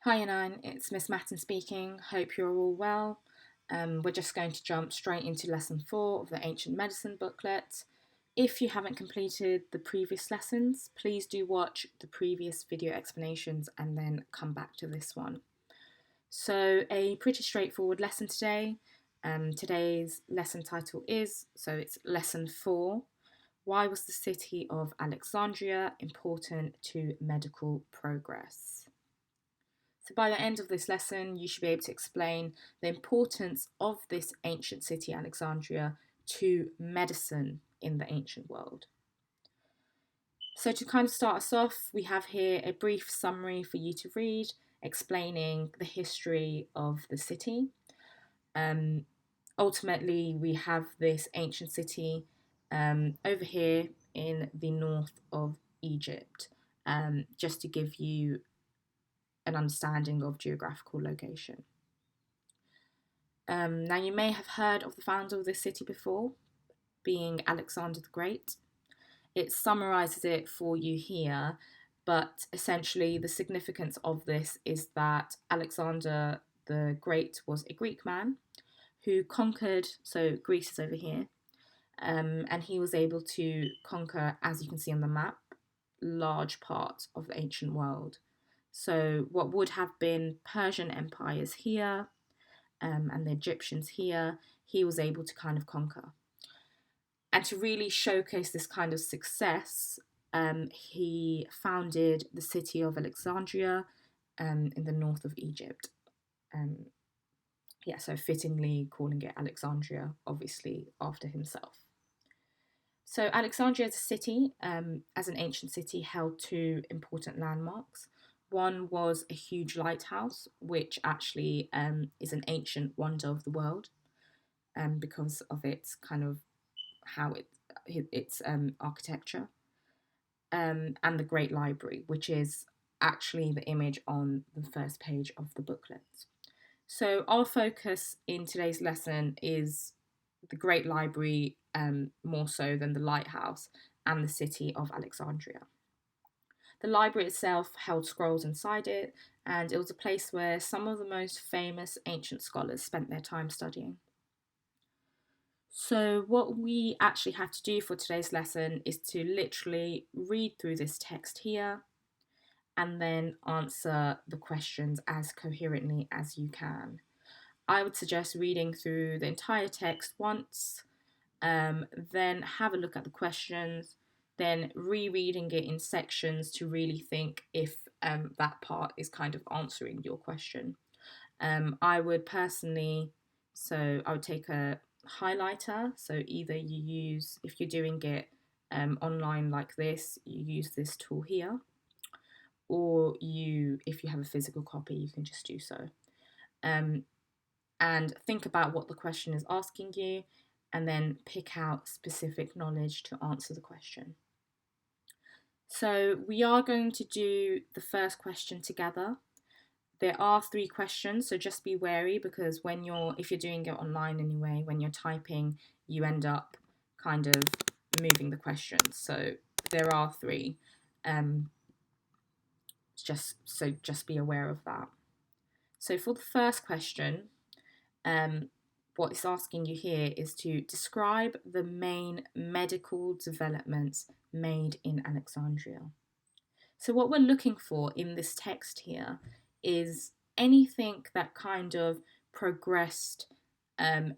Hi Nine, it's Miss Matten speaking. Hope you're all well. We're just going to jump straight into lesson 4 of the Ancient Medicine booklet. If you haven't completed the previous lessons, please do watch the previous video explanations and then come back to this one. So, a pretty straightforward lesson today. Today's lesson title it's lesson 4. Why was the city of Alexandria important to medical progress? So by the end of this lesson, you should be able to explain the importance of this ancient city, Alexandria, to medicine in the ancient world. So to kind of start us off, we have here a brief summary for you to read, explaining the history of the city. Ultimately, we have this ancient city over here in the north of Egypt, just to give you an understanding of geographical location. Now, you may have heard of the founder of this city before, being Alexander the Great. It summarizes it for you here, but essentially, the significance of this is that Alexander the Great was a Greek man who conquered, so Greece is over here, and he was able to conquer, as you can see on the map, large parts of the ancient world. So, what would have been Persian empires here, and the Egyptians here, he was able to kind of conquer. And to really showcase this kind of success, he founded the city of Alexandria in the north of Egypt. Um, so fittingly calling it Alexandria, obviously after himself. So Alexandria as a city, as an ancient city, held two important landmarks. One was a huge lighthouse, which actually is an ancient wonder of the world, because of its kind of how its architecture, and the Great Library, which is actually the image on the first page of the booklet. So our focus in today's lesson is the Great Library, more so than the lighthouse and the city of Alexandria. The library itself held scrolls inside it, and it was a place where some of the most famous ancient scholars spent their time studying. So, what we actually have to do for today's lesson is to literally read through this text here and then answer the questions as coherently as you can. I would suggest reading through the entire text once, then have a look at the questions, then rereading it in sections to really think if that part is kind of answering your question. I would personally, I would take a highlighter. So either you use, if you're doing it online like this, you use this tool here, or if you have a physical copy, you can just do so. And think about what the question is asking you, and then pick out specific knowledge to answer the question. So we are going to do the first question together. There are 3 questions, so just be wary, because if you're doing it online anyway, when you're typing, you end up kind of moving the questions. So there are 3. Just be aware of that. So for the first question, what it's asking you here is to describe the main medical developments made in Alexandria. So what we're looking for in this text here is anything that kind of progressed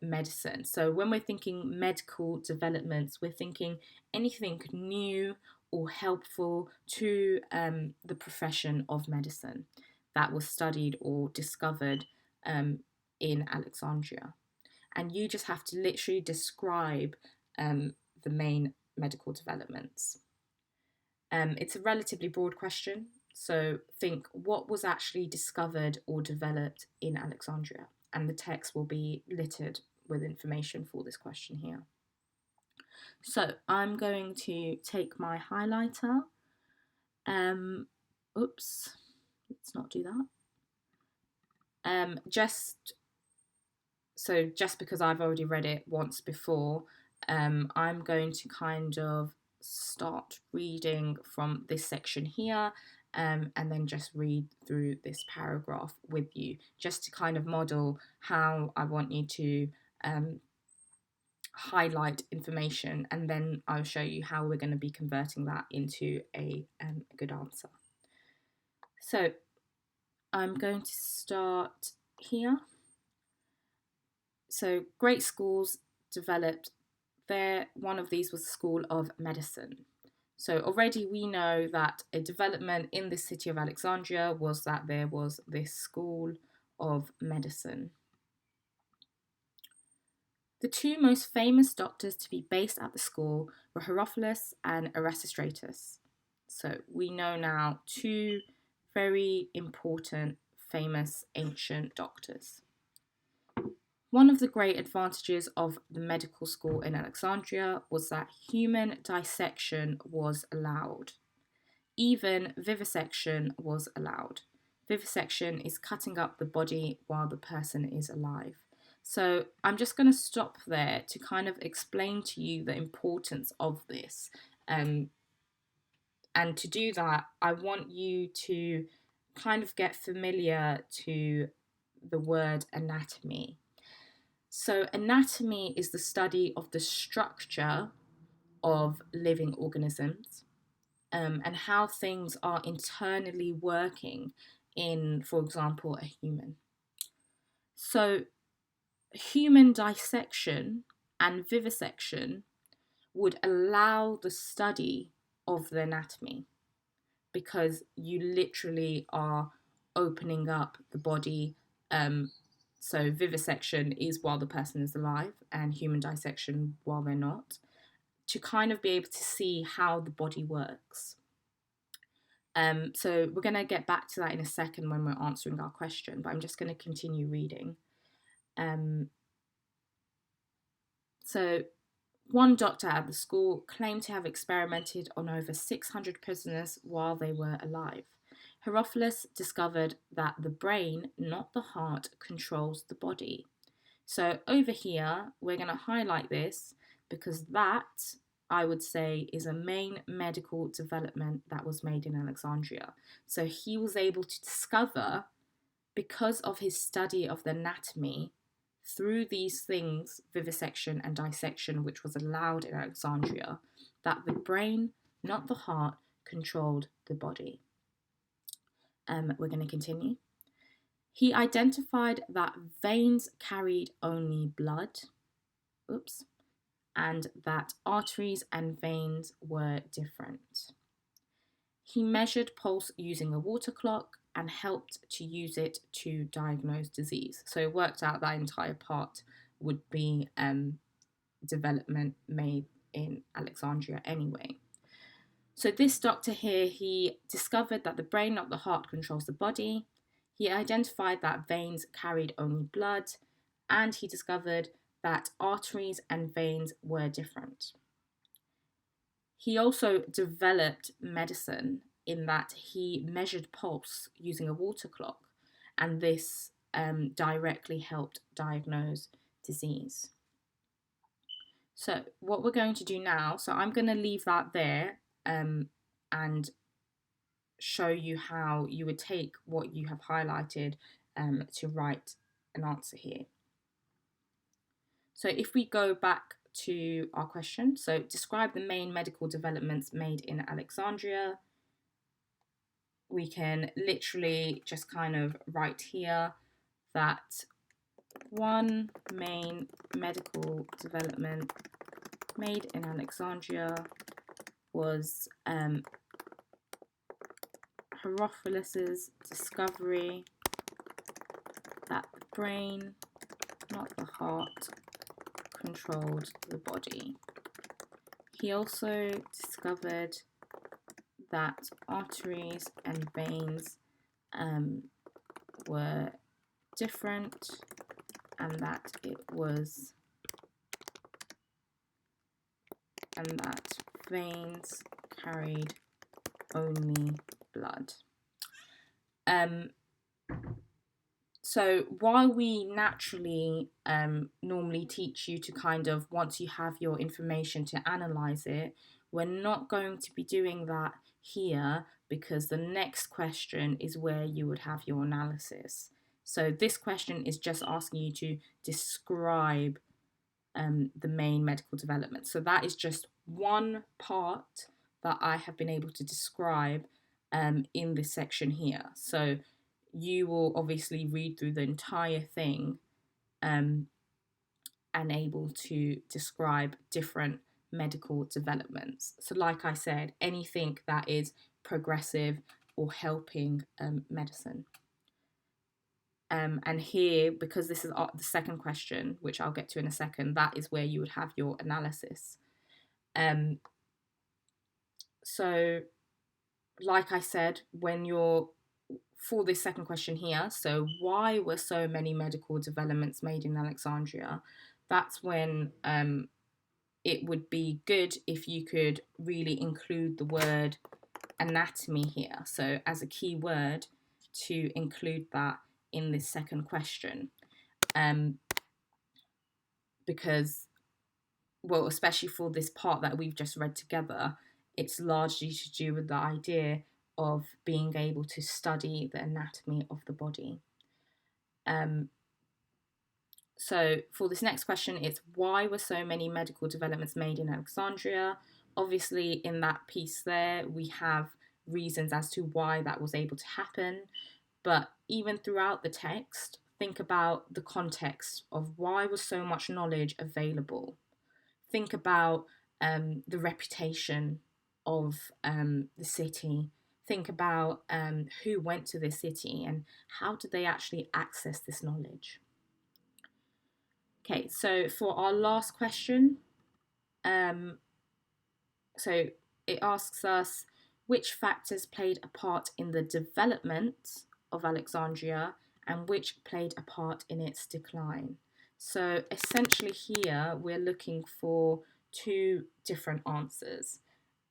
medicine. So when we're thinking medical developments, we're thinking anything new or helpful to the profession of medicine that was studied or discovered in Alexandria. And you just have to literally describe the main medical developments. It's a relatively broad question, so think what was actually discovered or developed in Alexandria, and the text will be littered with information for this question here. So I'm going to take my highlighter. Oops, let's not do that. Just because I've already read it once before, I'm going to kind of start reading from this section here, and then just read through this paragraph with you, just to kind of model how I want you to highlight information, and then I'll show you how we're going to be converting that into a good answer. So I'm going to start here. So great schools developed there. One of these was the School of Medicine. So already we know that a development in the city of Alexandria was that there was this School of Medicine. The two most famous doctors to be based at the school were Herophilus and Erasistratus. So we know now two very important, famous, ancient doctors. One of the great advantages of the medical school in Alexandria was that human dissection was allowed. Even vivisection was allowed. Vivisection is cutting up the body while the person is alive. So I'm just going to stop there to kind of explain to you the importance of this. And to do that, I want you to kind of get familiar to the word anatomy. So anatomy is the study of the structure of living organisms, and how things are internally working in, for example, a human. So human dissection and vivisection would allow the study of the anatomy, because you literally are opening up the body. So vivisection is while the person is alive, and human dissection while they're not, to kind of be able to see how the body works. So we're going to get back to that in a second when we're answering our question, but I'm just going to continue reading. So one doctor at the school claimed to have experimented on over 600 prisoners while they were alive. Herophilus discovered that the brain, not the heart, controls the body. So over here, we're going to highlight this because that, I would say, is a main medical development that was made in Alexandria. So he was able to discover, because of his study of the anatomy, through these things, vivisection and dissection, which was allowed in Alexandria, that the brain, not the heart, controlled the body. We're going to continue. He identified that veins carried only blood, and that arteries and veins were different. He measured pulse using a water clock and helped to use it to diagnose disease. So it worked out that entire part would be development made in Alexandria anyway. So this doctor here, he discovered that the brain, not the heart, controls the body. He identified that veins carried only blood, and he discovered that arteries and veins were different. He also developed medicine in that he measured pulse using a water clock, and this directly helped diagnose disease. So what we're going to do now, so I'm going to leave that there and show you how you would take what you have highlighted to write an answer here. So if we go back to our question, so describe the main medical developments made in Alexandria, we can literally just kind of write here that one main medical development made in Alexandria was Herophilus's discovery that the brain, not the heart, controlled the body. He also discovered that arteries and veins were different, and that veins carried only blood. So while we naturally normally teach you to kind of, once you have your information, to analyze it, we're not going to be doing that here, because the next question is where you would have your analysis. So this question is just asking you to describe the main medical development. So that is just one part that I have been able to describe in this section here. So you will obviously read through the entire thing and able to describe different medical developments. So, like I said, anything that is progressive or helping medicine. And here, because this is the second question, which I'll get to in a second, that is where you would have your analysis. So, like I said, when you're for this second question here, so why were so many medical developments made in Alexandria? That's when it would be good if you could really include the word anatomy here. So as a key word to include that in this second question. Because, well, especially for this part that we've just read together, it's largely to do with the idea of being able to study the anatomy of the body. So for this next question, it's why were so many medical developments made in Alexandria? Obviously, in that piece there, we have reasons as to why that was able to happen. But even throughout the text, think about the context of why was so much knowledge available. Think about the reputation of the city. Think about who went to this city and how did they actually access this knowledge. Okay, so for our last question, so it asks us which factors played a part in the development of Alexandria and which played a part in its decline. So essentially here we're looking for two different answers.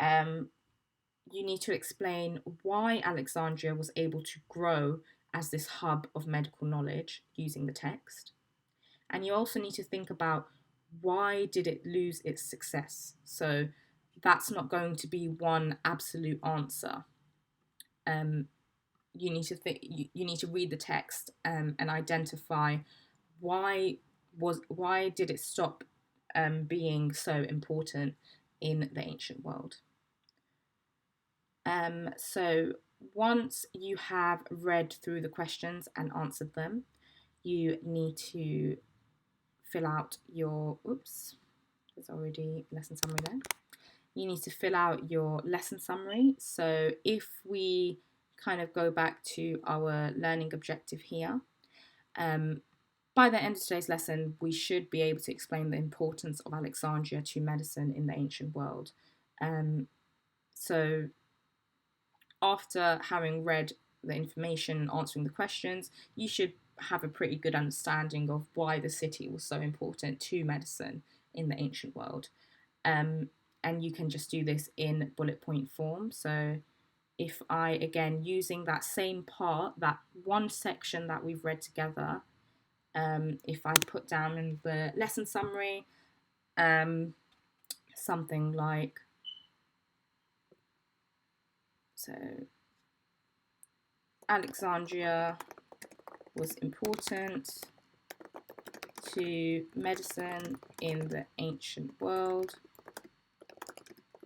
You need to explain why Alexandria was able to grow as this hub of medical knowledge using the text. And you also need to think about why did it lose its success? So that's not going to be one absolute answer. You need to you need to read the text and identify why did it stop being so important in the ancient world. So once you have read through the questions and answered them, you need to fill out your, there's already lesson summary there. You need to fill out your lesson summary. So if we kind of go back to our learning objective here, by the end of today's lesson, we should be able to explain the importance of Alexandria to medicine in the ancient world. So after having read the information, answering the questions, you should have a pretty good understanding of why the city was so important to medicine in the ancient world. And you can just do this in bullet point form. So if I, again, using that same part, that one section that we've read together, if I put down in the lesson summary, something like, so Alexandria was important to medicine in the ancient world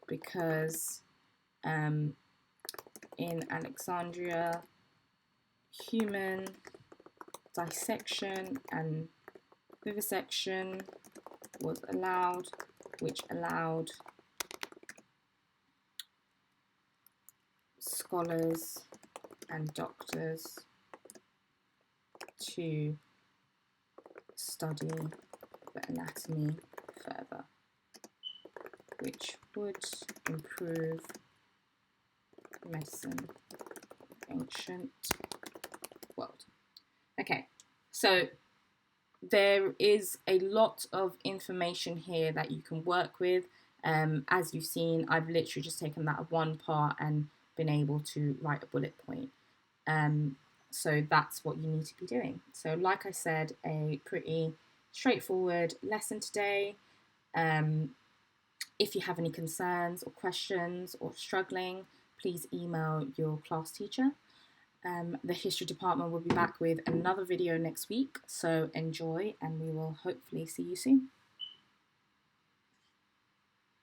because in Alexandria, human dissection and vivisection was allowed, which allowed scholars and doctors to study the anatomy further, which would improve medicine ancient world. Okay, so there is a lot of information here that you can work with. As you've seen, I've literally just taken that one part and been able to write a bullet point. So that's what you need to be doing. So like I said, a pretty straightforward lesson today. If you have any concerns or questions or struggling, please email your class teacher. The history department will be back with another video next week, so enjoy and we will hopefully see you soon.